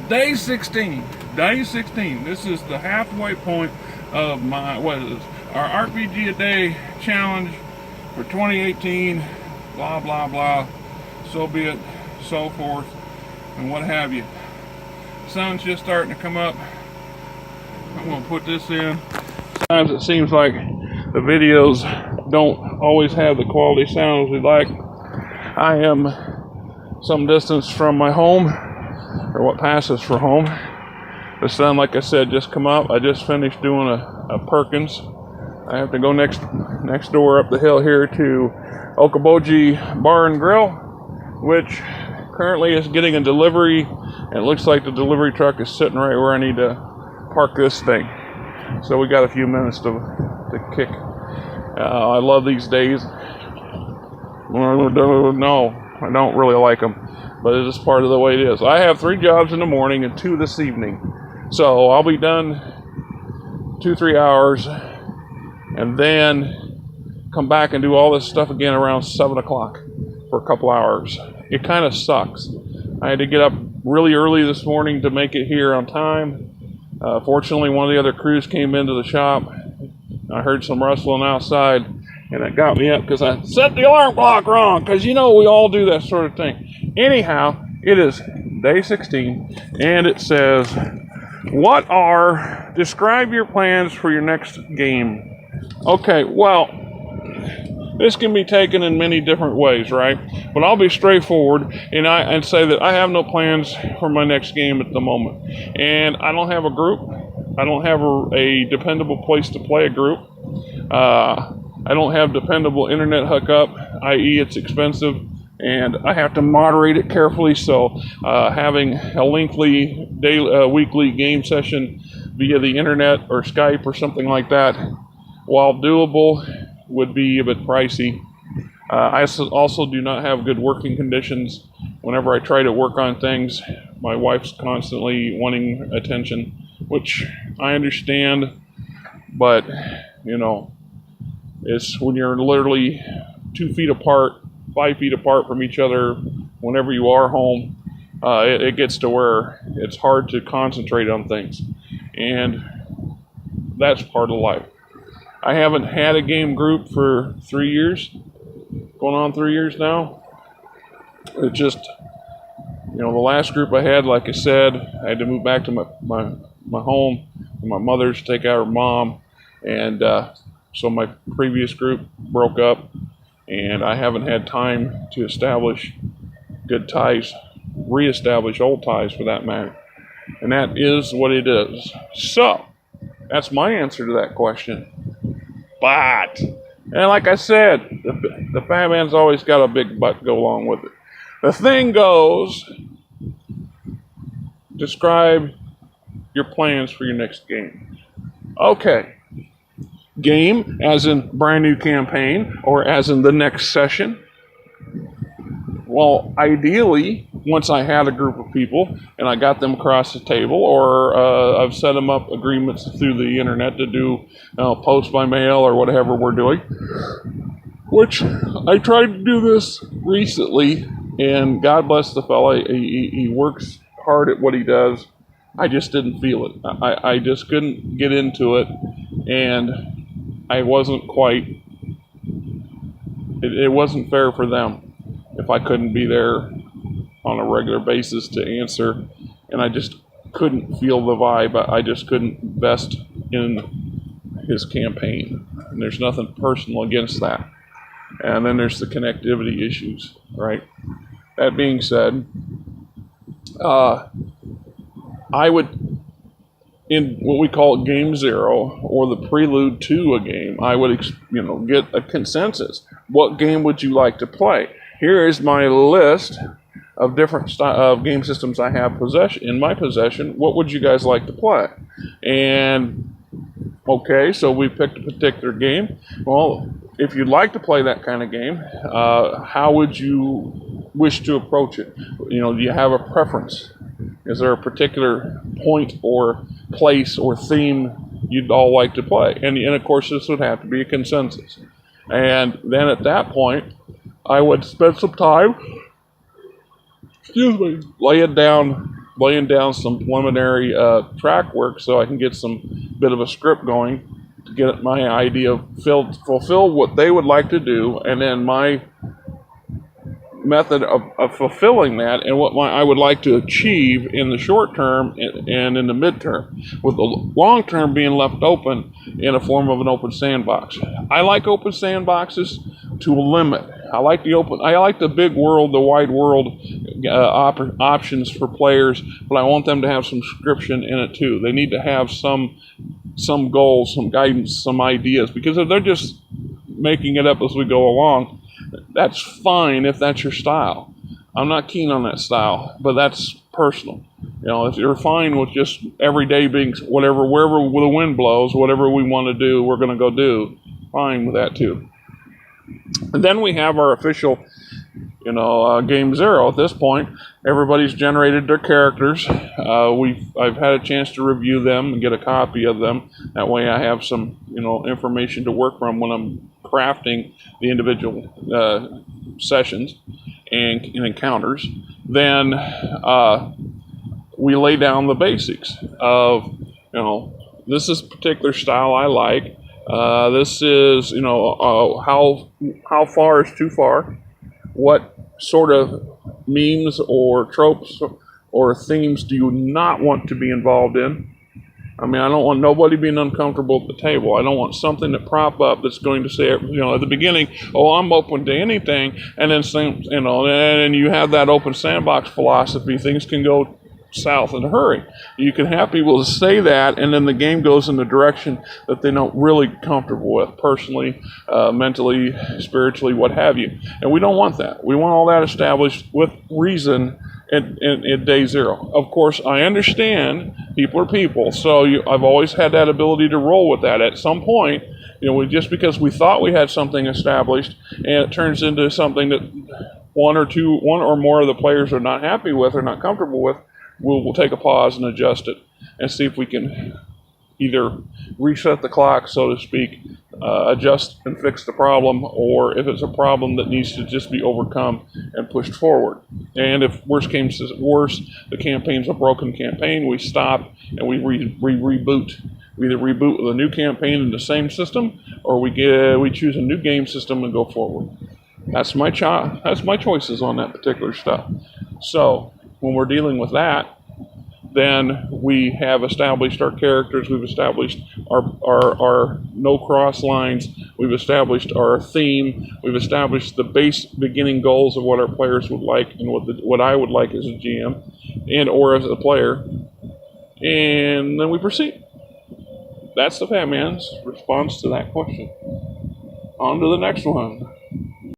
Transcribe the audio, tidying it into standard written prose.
Day 16. Day 16. This is the halfway point of my, our RPG a Day challenge for 2018. Blah, blah, blah. So be it, so forth, and what have you. Sun's just starting to come up. I'm going to put this in. Sometimes it seems like the videos don't always have the quality sound as we like. I am some distance from my home, or what passes for home. The sun, like I said, just come up. I just finished doing a Perkins. I have to go next door up the hill here to Okoboji Bar and Grill, which currently is getting a delivery, and it looks like the delivery truck is sitting right where I need to park this thing. So we got a few minutes to kick. I love these days. No, I don't really like them, but it is part of the way it is. I have 3 jobs in the morning and 2 this evening. So I'll be done 2-3 hours and then come back and do all this stuff again around 7 o'clock for a couple hours. It kind of sucks. I had to get up really early this morning to make it here on time. Fortunately, one of the other crews came into the shop. I heard some rustling outside, and it got me up because I set the alarm clock wrong, because you know we all do that sort of thing. Anyhow, it is day 16, and it says, describe your plans for your next game. Okay, well, this can be taken in many different ways, right? But I'll be straightforward and say that I have no plans for my next game at the moment. And I don't have a group. I don't have a dependable place to play a group. I don't have dependable internet hookup, i.e. it's expensive, and I have to moderate it carefully. So having a lengthy weekly game session via the internet or Skype or something like that, while doable, would be a bit pricey. I also do not have good working conditions. Whenever I try to work on things, my wife's constantly wanting attention, which I understand, but you know, it's when you're literally 2 feet apart, 5 feet apart from each other whenever you are home, it gets to where it's hard to concentrate on things, and that's part of life. I haven't had a game group for 3 years, going on 3 years now. It just, the last group I had, like I said, I had to move back to my home, and my mother's to take out her mom, and so my previous group broke up, and I haven't had time to establish good ties, reestablish old ties for that matter, and that is what it is. So, that's my answer to that question. But, and like I said, the fat man's always got a big butt to go along with it. The thing goes, describe your plans for your next game. Okay. Game, as in brand new campaign, or as in the next session. Well, ideally, once I had a group of people and I got them across the table, or I've set them up agreements through the internet to do post by mail or whatever we're doing, which I tried to do this recently, and God bless the fella, he works hard at what he does. I just didn't feel it. I just couldn't get into it, and I wasn't quite, it wasn't fair for them if I couldn't be there on a regular basis to answer, and I just couldn't feel the vibe. I just couldn't invest in his campaign, and there's nothing personal against that. And then there's the connectivity issues, right? That being said, I would, in what we call game 0 or the prelude to a game, I would get a consensus. What game would you like to play? Here is my list of different of game systems I have in my possession. What would you guys like to play? And okay, so we picked a particular game. Well, if you'd like to play that kind of game, how would you wish to approach it? Do you have a preference? Is there a particular point or place or theme you'd all like to play? And of course, this would have to be a consensus. And then at that point, I would spend some time, lay it down laying down some preliminary track work so I can get some bit of a script going to get my idea fulfill what they would like to do, and then my method of fulfilling that and what I would like to achieve in the short term and in the midterm, with the long term being left open in a form of an open sandbox. I like open sandboxes to a limit. I like the big world, the wide world options for players, but I want them to have some description in it too. They need to have some goals, some guidance, some ideas, because if they're just making it up as we go along, that's fine if that's your style. I'm not keen on that style, but that's personal. If you're fine with just every day being wherever the wind blows, whatever we want to do, we're going to go do, fine with that too. And then we have our official, game zero. At this point, everybody's generated their characters. I've had a chance to review them and get a copy of them. That way I have some, information to work from when I'm crafting the individual sessions and encounters. Then we lay down the basics of, this is a particular style I like. This is, how far is too far? What sort of memes or tropes or themes do you not want to be involved in? I don't want nobody being uncomfortable at the table. I don't want something to prop up that's going to say, at the beginning, oh, I'm open to anything, and then, and you have that open sandbox philosophy. Things can go south in a hurry. You can have people to say that, and then the game goes in the direction that they're not really comfortable with, personally, mentally, spiritually, what have you. And we don't want that. We want all that established with reason at day zero. Of course, I understand people are people, so I've always had that ability to roll with that. At some point, just because we thought we had something established, and it turns into something that one or more of the players are not happy with or not comfortable with, we'll take a pause and adjust it and see if we can either reset the clock, so to speak, adjust and fix the problem, or if it's a problem that needs to just be overcome and pushed forward. And if worst case is worse, the campaign's a broken campaign, we stop and we reboot. We either reboot with a new campaign in the same system, or we choose a new game system and go forward. That's my choices on that particular stuff. So when we're dealing with that, then we have established our characters, we've established our no cross lines, we've established our theme, we've established the base beginning goals of what our players would like and what I would like as a GM and or as a player, and then we proceed. That's the Fat Man's response to that question. On to the next one.